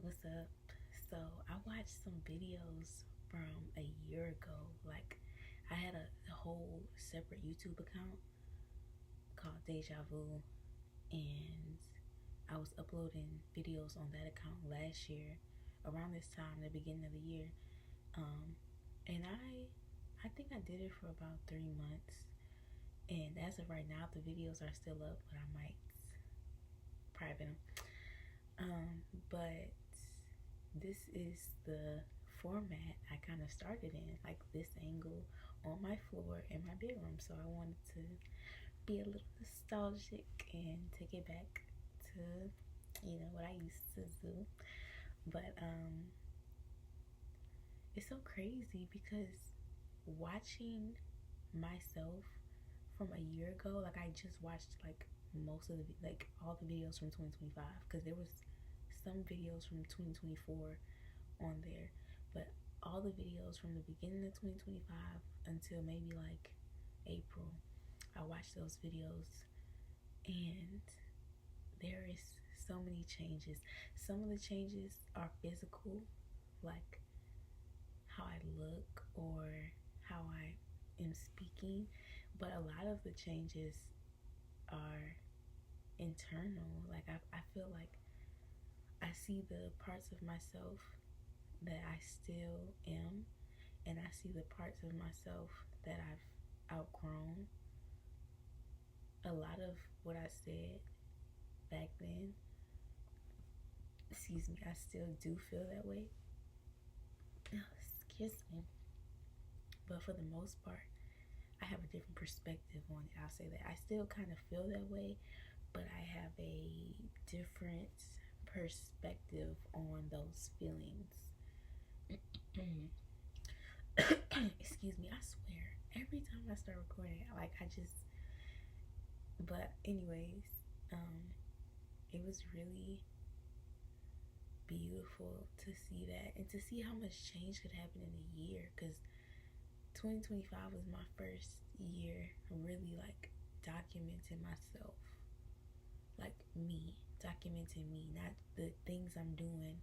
What's up? So I watched some videos from a year ago. Like I had a whole separate YouTube account called Deja Vu, and I was uploading videos on that account last year, around this time, the beginning of the year. Um, and I think I did it for about 3 months. And as of right now, the videos are still up, but I might private them. But this is the format I kind of started in, like this angle on my floor in my bedroom. So I wanted to be a little nostalgic and take it back to, what I used to do. But it's so crazy because watching myself from a year ago, like I just watched like most of the like all the videos from 2025 because there was some videos from 2024 on there, but all the videos from the beginning of 2025 until maybe like April, I watched those videos, and there is so many changes. Some of the changes are physical, like how I look or how I am speaking, but a lot of the changes are internal. Like I feel like I see the parts of myself that I still am, and I see the parts of myself that I've outgrown. A lot of what I said back then, excuse me, I still do feel that way. Excuse me. But for the most part, I have a different perspective on it. I'll say that. I still kind of feel that way, but I have a different perspective on those feelings. Excuse me, I swear, every time I start recording, like I just, but anyways, it was really beautiful to see that and to see how much change could happen in a year, because 2025 was my first year really like documenting myself, like me, documenting me, not the things I'm doing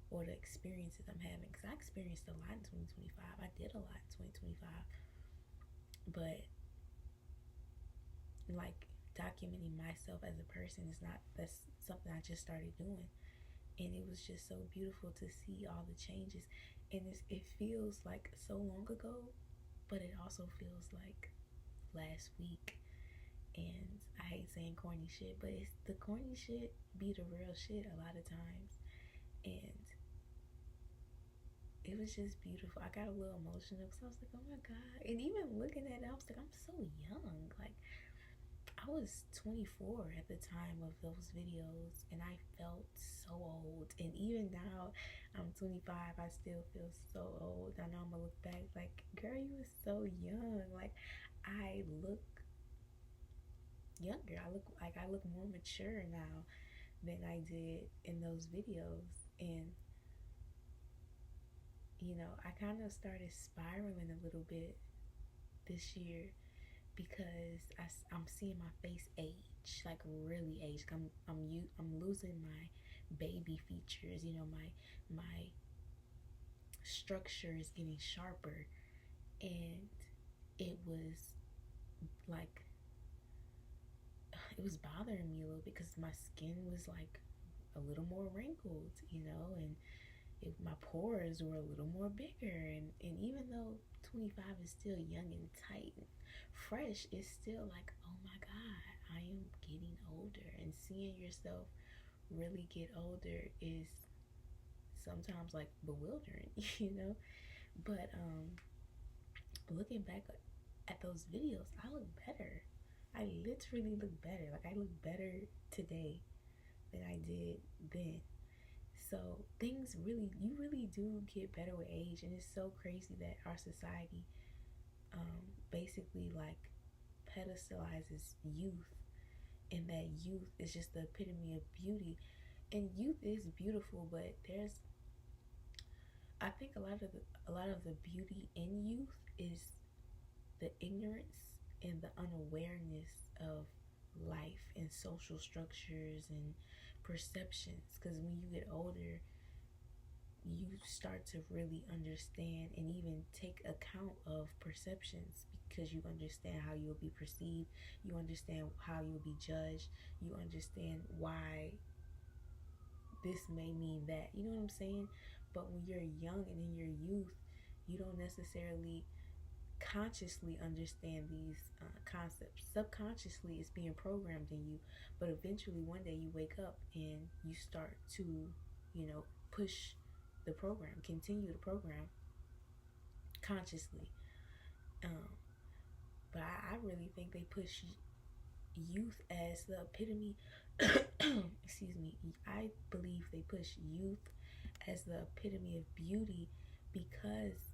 or the experiences I'm having, because I experienced a lot in 2025. I did a lot in 2025, but like documenting myself as a person is not, that's something I just started doing, and it was just so beautiful to see all the changes. And it feels like so long ago, but it also feels like last week. And I hate saying corny shit, but it's the corny shit be the real shit a lot of times. And it was just beautiful. I got a little emotional because I was like, oh my god. And even looking at it, I was like, I'm so young. Like I was 24 at the time of those videos, and I felt so old. And even now, I'm 25, I still feel so old. I know I'm gonna look back like, girl, you were so young. Like, I look younger. I look more mature now than I did in those videos. And I kind of started spiraling a little bit this year because I'm seeing my face age, like really age. I'm losing my baby features. My structure is getting sharper, and it was like it was bothering me a little because my skin was like a little more wrinkled, and my pores were a little more bigger. And even though 25 is still young and tight and fresh, it's still like, oh my god, I am getting older. And seeing yourself really get older is sometimes like bewildering, but looking back at those videos, I look better. I literally look better. Like I look better today than I did then. So things really, you really do get better with age, and it's so crazy that our society basically like pedestalizes youth, and that youth is just the epitome of beauty. And youth is beautiful, but I think a lot of the beauty in youth is the ignorance and the unawareness of life and social structures and perceptions. Because when you get older, you start to really understand and even take account of perceptions, because you understand how you'll be perceived, you understand how you'll be judged, you understand why this may mean that. You know what I'm saying? But when you're young and in your youth, you don't necessarily consciously understand these concepts. Subconsciously, it's being programmed in you. But eventually, one day, you wake up and you start to, push the program, continue the program consciously. Um, but I really think they push youth as the epitome. Excuse me. I believe they push youth as the epitome of beauty, because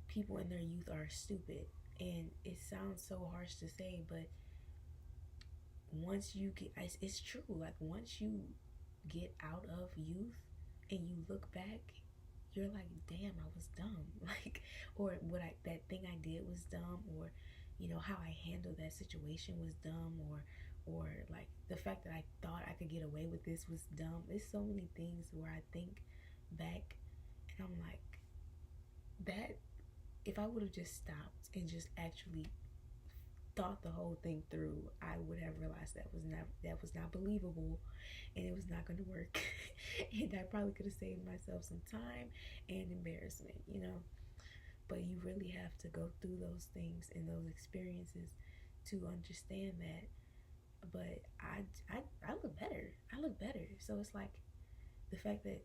people in their youth are stupid. And it sounds so harsh to say, but once you get, it's true, like once you get out of youth and you look back, you're like, damn, I was dumb. Like, or that thing I did was dumb, or how I handled that situation was dumb, or like the fact that I thought I could get away with this was dumb. There's so many things where I think back and I'm like, that if I would have just stopped and just actually thought the whole thing through, I would have realized that was not believable, and it was not going to work. And I probably could have saved myself some time and embarrassment, But you really have to go through those things and those experiences to understand that. But I look better. I look better. So it's like the fact that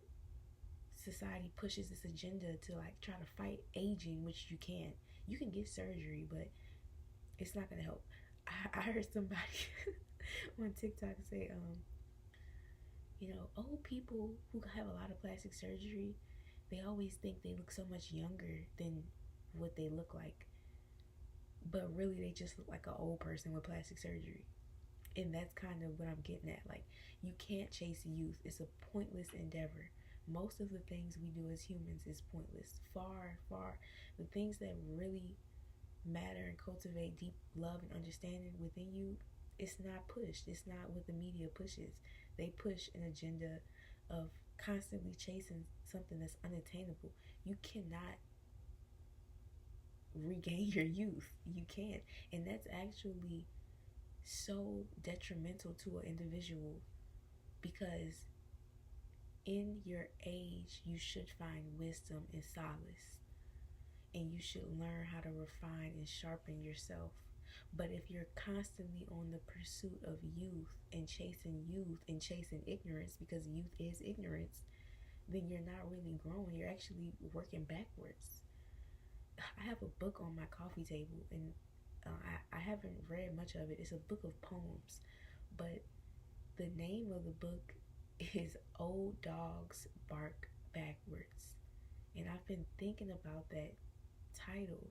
society pushes this agenda to like try to fight aging, which you can't. You can get surgery, but it's not gonna help. I heard somebody on TikTok say, old people who have a lot of plastic surgery, they always think they look so much younger than what they look like. But really, they just look like an old person with plastic surgery. And that's kind of what I'm getting at. Like, you can't chase youth. It's a pointless endeavor. Most of the things we do as humans is pointless. Far, far. The things that really matter and cultivate deep love and understanding within you, it's not pushed. It's not what the media pushes. They push an agenda of constantly chasing something that's unattainable. You cannot regain your youth. You can't. And that's actually so detrimental to an individual, because in your age you should find wisdom and solace, and you should learn how to refine and sharpen yourself. But if you're constantly on the pursuit of youth and chasing ignorance, because youth is ignorance, then you're not really growing. You're actually working backwards. I have a book on my coffee table, and I haven't read much of it. It's a book of poems, but the name of the book is Old Dogs Bark Backwards. And I've been thinking about that title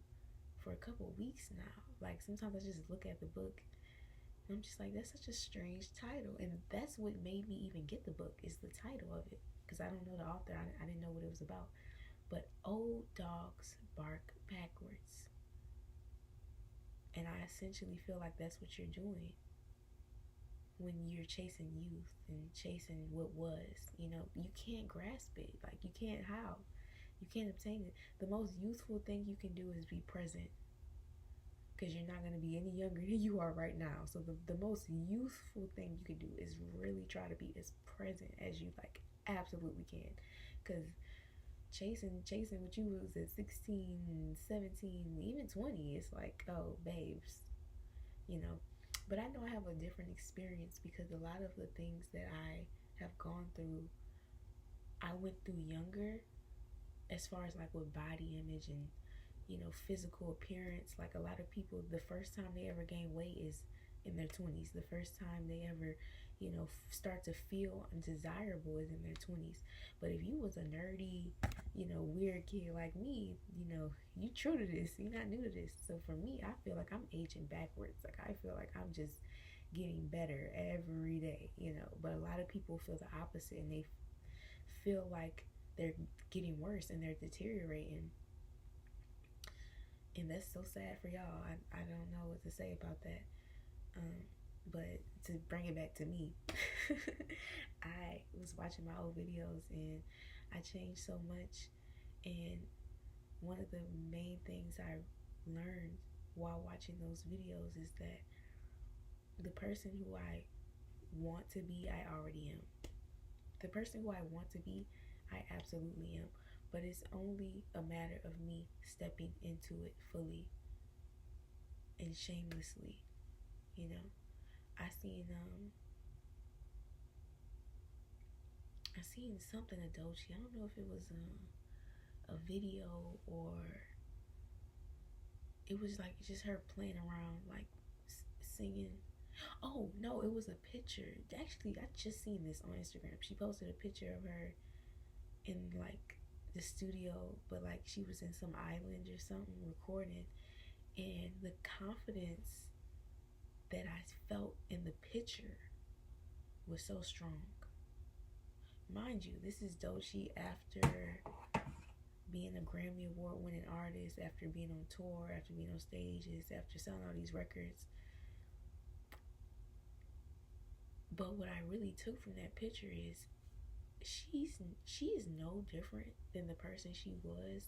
for a couple of weeks now. Like, sometimes I just look at the book and I'm just like, that's such a strange title. And that's what made me even get the book, is the title of it, because I don't know the author. I didn't know what it was about. But Old Dogs Bark Backwards. And I essentially feel like that's what you're doing when you're chasing youth and chasing what was. You can't grasp it. Like, you can't. How? You can't obtain it. The most youthful thing you can do is be present, because you're not going to be any younger than you are right now. So the most youthful thing you can do is really try to be as present as you like absolutely can. Because chasing what you was at 16, 17, even 20, it's like, oh, babes, But I know I have a different experience, because a lot of the things that I have gone through, I went through younger, as far as like with body image and physical appearance. Like, a lot of people, the first time they ever gain weight is in their 20s. The first time they ever start to feel undesirable is in their 20s. But if you was a nerdy weird kid like me, you true to this, you're not new to this. So for me, I feel like I'm aging backwards. Like, I feel like I'm just getting better every day, But a lot of people feel the opposite, and they feel like they're getting worse and they're deteriorating. And that's so sad for y'all. I don't know what to say about that. But to bring it back to me, I was watching my old videos, and I changed so much. And one of the main things I learned while watching those videos is that the person who I want to be, I already am. The person who I want to be, I absolutely am. But it's only a matter of me stepping into it fully and shamelessly. You know, I seen I seen something of Doechii. I don't know if it was a video or it was like just her playing around, like singing. Oh no, it was a picture. Actually, I just seen this on Instagram. She posted a picture of her in like the studio, but like she was in some island or something recording, and the confidence that I felt in the picture was so strong. Mind you, this is Doechii after being a Grammy Award winning artist, after being on tour, after being on stages, after selling all these records. But what I really took from that picture is she is no different than the person she was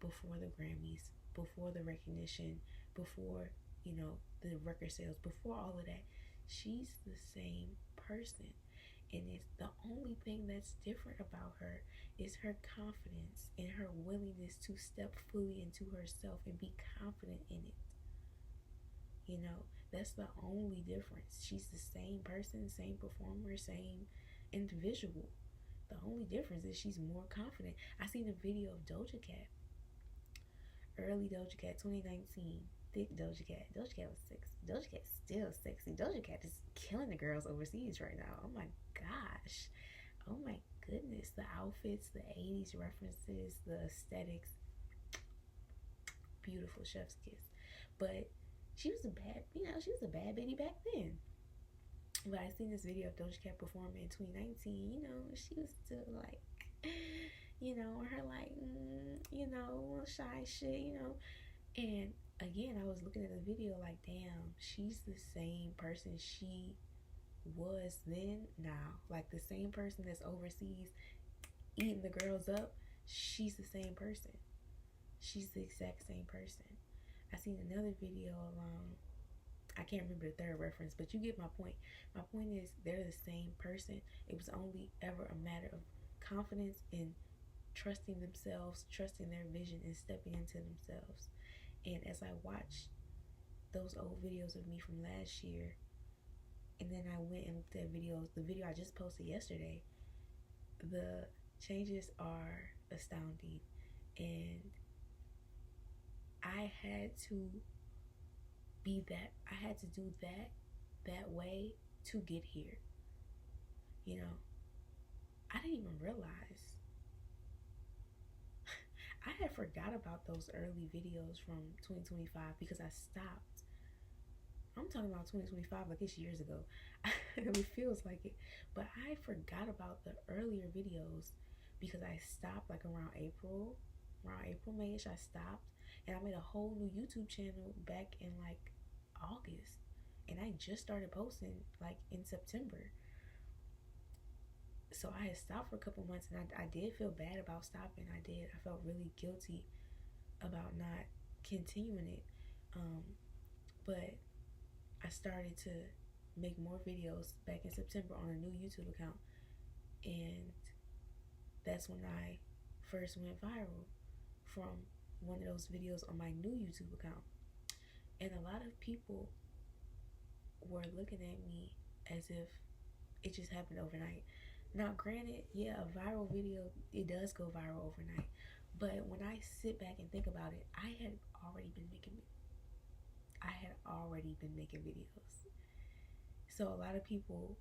before the Grammys, before the recognition, before, you know, the record sales, before all of that. She's the same person. And it's the only thing that's different about her is her confidence and her willingness to step fully into herself and be confident in it. You know, that's the only difference. She's the same person, same performer, same individual. The only difference is she's more confident. I seen a video of Doja Cat, early Doja Cat, 2019. Thick Doja Cat. Doja Cat was sexy. Doja Cat's still sexy. Doja Cat is killing the girls overseas right now. Oh my gosh. Oh my goodness. The outfits, the 80s references, the aesthetics. Beautiful chef's kiss. But she was a bad, she was a bad bitty back then. But I seen this video of Doja Cat performing in 2019. She was still like, her like, shy shit, And again, I was looking at the video like, damn, she's the same person she was then now. Like the same person that's overseas eating the girls up, she's the same person. She's the exact same person. I seen another video of I can't remember the third reference, but you get my point. My point is they're the same person. It was only ever a matter of confidence and trusting themselves, trusting their vision, and stepping into themselves. And as I watched those old videos of me from last year, and then I went and looked at videos, the video I just posted yesterday, the changes are astounding. And I had to be that, I had to do that way to get here. I didn't even realize. I had forgot about those early videos from 2025 because I stopped. I'm talking about 2025 like it's years ago. It feels like it. But I forgot about the earlier videos because I stopped like around April, May-ish. I stopped and I made a whole new YouTube channel back in like August. And I just started posting like in September. So I had stopped for a couple months, and I did feel bad about stopping. I felt really guilty about not continuing it. But I started to make more videos back in September on a new YouTube account. And that's when I first went viral from one of those videos on my new YouTube account. And a lot of people were looking at me as if it just happened overnight. Now, granted, yeah, a viral video, it does go viral overnight. But when I sit back and think about it, I had already been making videos. So a lot of people,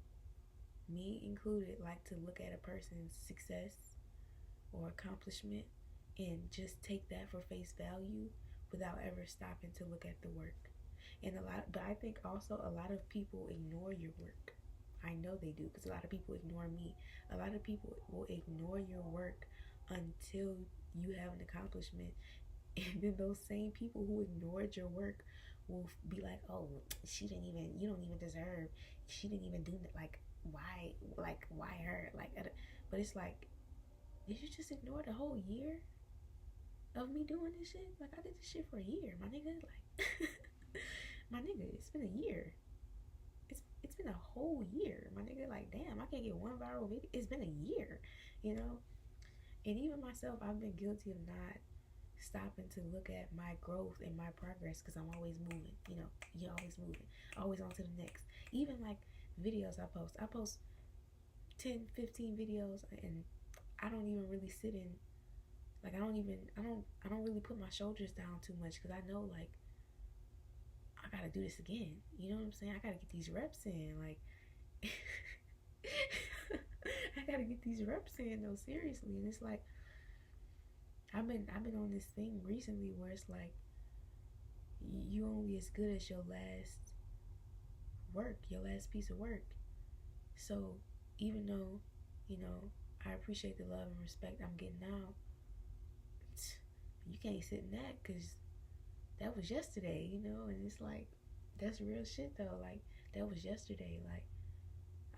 me included, like to look at a person's success or accomplishment and just take that for face value without ever stopping to look at the work. But I think also a lot of people ignore your work. I know they do, because a lot of people ignore me. A lot of people will ignore your work until you have an accomplishment. And then those same people who ignored your work will be like, oh, you don't even deserve, she didn't even do that. Like, why her? But it's like, Did you just ignore the whole year of me doing this shit? Like, I did this shit for a year, my nigga. Like, my nigga, it's been a year. It's been a whole year, my nigga. Like, damn, I can't get one viral video. It's been a year, you know? And even myself, I've been guilty of not stopping to look at my growth and my progress because I'm always moving, you know? You're always moving, always on to the next. Even like videos I post 10, 15 videos, and I don't even really sit in, like, I don't really put my shoulders down too much because I know, like, I gotta do this again. You know what I'm saying? I gotta get these reps in. Like, I gotta get these reps in though, seriously. And it's like, I've been on this thing recently where it's like, you only as good as your last work, your last piece of work. So even though, you know, I appreciate the love and respect I'm getting now, you can't sit in that because that was yesterday, you know? And it's like, that's real shit though. Like, that was yesterday. Like,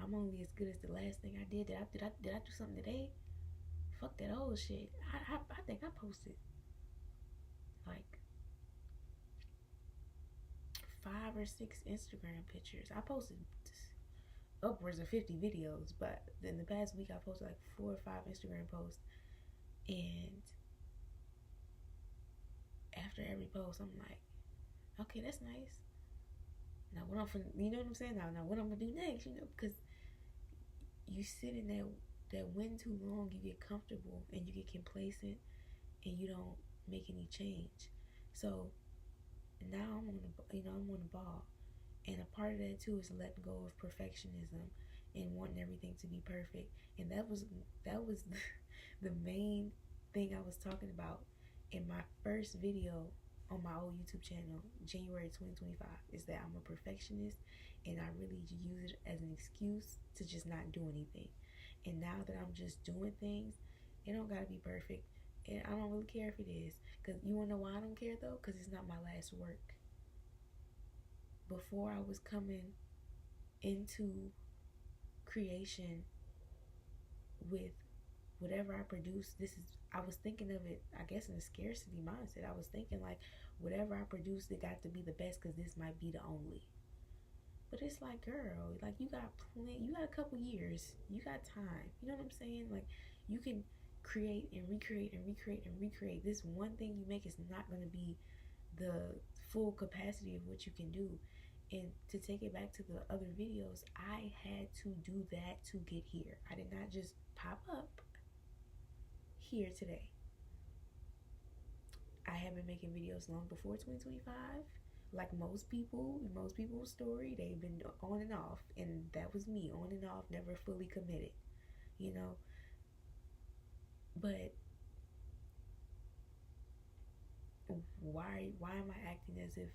I'm only as good as the last thing I did. Did I do something today? Fuck that old shit. I think I posted like 5 or 6 Instagram pictures. I posted upwards of 50 videos, but in the past week I posted like 4 or 5 Instagram posts, and after every post I'm like, okay, that's nice. Now what I'm finna, you know what I'm saying? Now what I'm gonna do next, you know, because you sit in that win too long, you get comfortable and you get complacent and you don't make any change. So now I'm on the ball, and a part of that too is letting go of perfectionism and wanting everything to be perfect. And that was the main thing I was talking about in my first video on my old YouTube channel, January 2025, is that I'm a perfectionist and I really use it as an excuse to just not do anything. And now that I'm just doing things, it don't gotta be perfect. And I don't really care if it is. Because you wanna know why I don't care though? Because it's not my last work. Before I was coming into creation with whatever I produce, I was thinking of it, I guess, in a scarcity mindset. I was thinking like, whatever I produce, it got to be the best because this might be the only. But it's like, girl, like, you got a couple years, you got time. You know what I'm saying? Like, you can create and recreate and recreate and recreate. This one thing you make is not going to be the full capacity of what you can do. And to take it back to the other videos, I had to do that to get here. I did not just pop up here today. I have been making videos long before 2025. Like most people's story, they've been on and off, and that was me, on and off, never fully committed, you know. But why am I acting as if,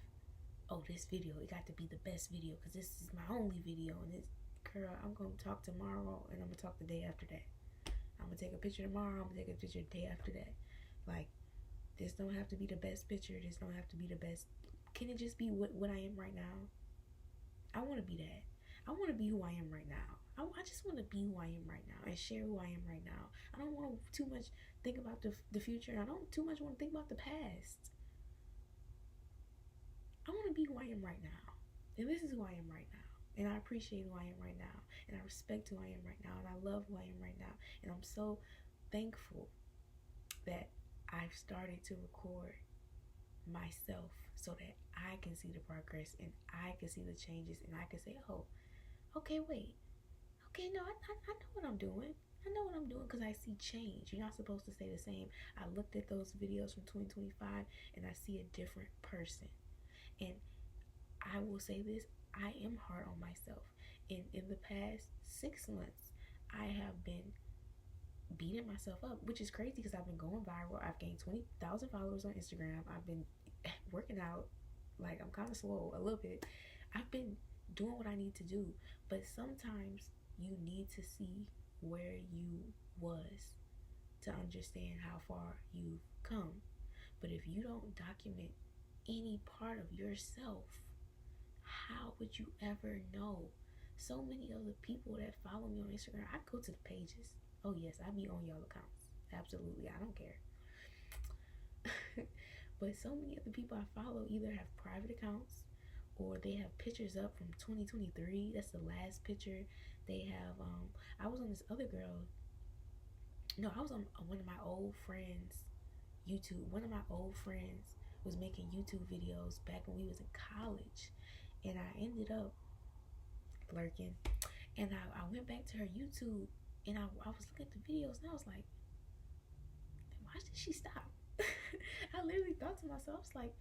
oh, this video, it got to be the best video because this is my only video, and it's, girl, I'm gonna talk tomorrow and I'm gonna talk the day after that. I'm gonna take a picture tomorrow, I'm gonna take a picture the day after that. Like, this don't have to be the best picture, this don't have to be the best. Can it just be what I am right now? I want to be that. I want to be who I am right now. I just want to be who I am right now and share who I am right now. I don't want to too much think about the future. I don't too much want to think about the past. I want to be who I am right now. And this is who I am right now. And I appreciate who I am right now. And I respect who I am right now. And I love who I am right now. And I'm so thankful that I've started to record myself so that I can see the progress and I can see the changes and I can say, oh, okay, wait. Okay, no, I know what I'm doing. I know what I'm doing because I see change. You're not supposed to stay the same. I looked at those videos from 2025 and I see a different person. And I will say this, I am hard on myself. And in the past 6 months, I have been beating myself up, which is crazy because I've been going viral. I've gained 20,000 followers on Instagram. I've been working out. Like, I'm kind of slow a little bit. I've been doing what I need to do, but sometimes you need to see where you was to understand how far you've come. But if you don't document any part of yourself, how would you ever know? So many other people that follow me on Instagram, I go to the pages. Oh yes, I be on y'all accounts. Absolutely, I don't care. But so many other people I follow either have private accounts or they have pictures up from 2023. That's the last picture. They have I was on this other girl. No, I was on one of my old friends YouTube. One of my old friends was making YouTube videos back when we was in college, and I ended up lurking. And I went back to her YouTube, and I was looking at the videos, and I was like, why did she stop? I literally thought to myself, I was like,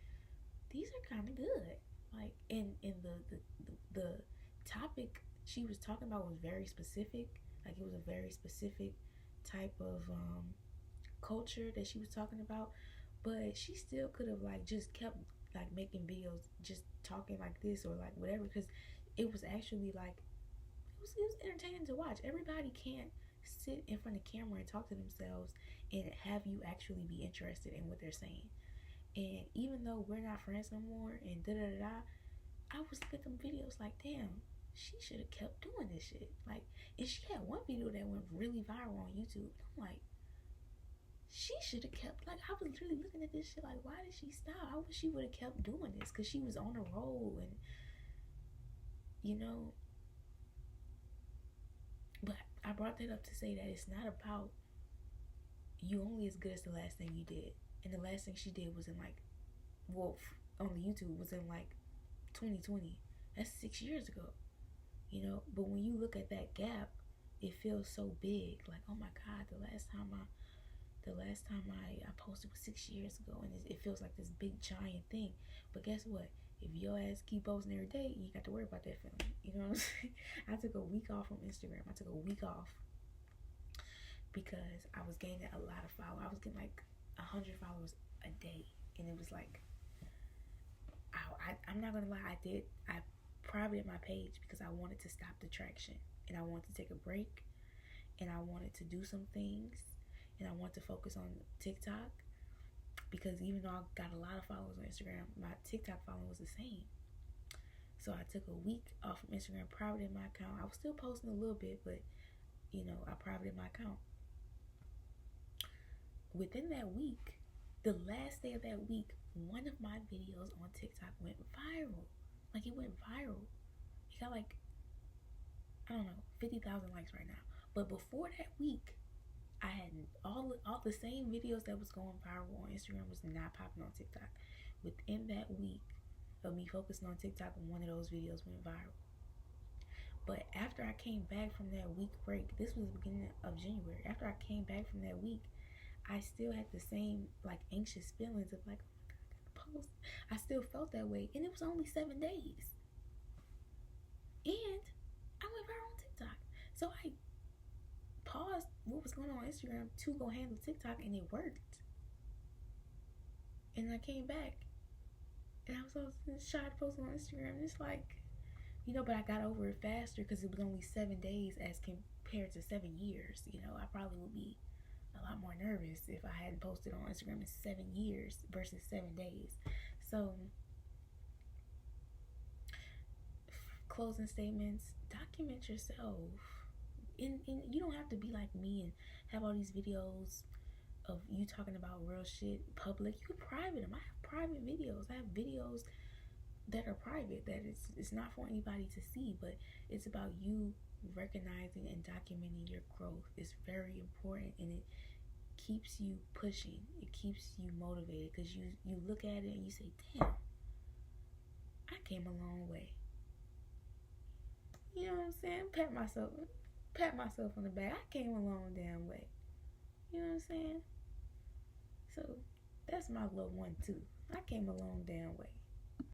these are kind of good. Like, in the topic she was talking about was very specific. Like, it was a very specific type of culture that she was talking about, but she still could have like just kept like making videos just talking like this or like whatever, because it was actually like it was entertaining to watch. Everybody can't sit in front of the camera and talk to themselves and have you actually be interested in what they're saying. And even though we're not friends no more and da da da da, I was looking at them videos like, damn, she should have kept doing this shit. Like, and she had one video that went really viral on YouTube. I'm like, she should have kept, like, I was really looking at this shit like, why did she stop? I wish she would have kept doing this, because she was on a roll. And you know, but I brought that up to say that it's not about you only as good as the last thing you did. And the last thing she did was in like, well, on the YouTube was in like 2020. That's 6 years ago, you know. But when you look at that gap, it feels so big. Like, oh my God, the last time I posted was 6 years ago, and it feels like this big giant thing. But guess what? If your ass keep posting every day, you ain't got to worry about that feeling. You know what I'm saying? I took a week off from Instagram. I took a week off because I was gaining a lot of followers. I was getting like 100 followers a day, and it was like, I'm not gonna lie, I privated my page because I wanted to stop the traction, and I wanted to take a break, and I wanted to do some things, and I wanted to focus on TikTok, because even though I got a lot of followers on Instagram, my TikTok following was the same. So I took a week off from Instagram, privated my account. I was still posting a little bit, but you know, I privated my account. Within that week, the last day of that week, one of my videos on TikTok went viral. Like, it went viral. It got like, I don't know, 50,000 likes right now. But before that week, I had all the same videos that was going viral on Instagram was not popping on TikTok. Within that week of me focusing on TikTok, one of those videos went viral. But after I came back from that week break, this was the beginning of January. After I came back from that week, I still had the same like anxious feelings of like, oh my God, I gotta post. I still felt that way, and it was only 7 days, and I went viral on TikTok. So I paused what was going on Instagram to go handle TikTok, and it worked. And I came back, and I was so shy to post on Instagram. And it's like, you know, but I got over it faster because it was only 7 days as compared to 7 years. You know, I probably would be a lot more nervous if I hadn't posted on Instagram in 7 years versus 7 days. So, closing statements, document yourself. And you don't have to be like me and have all these videos of you talking about real shit public. You can private them. I have private videos. I have videos that are private, that it's not for anybody to see, but it's about you recognizing and documenting your growth. It's very important, and it keeps you pushing. It keeps you motivated, because you look at it and you say, damn, I came a long way. You know what I'm saying? Pat myself on the back. I came a long damn way. You know what I'm saying? So that's my little 1-2. I came a long damn way.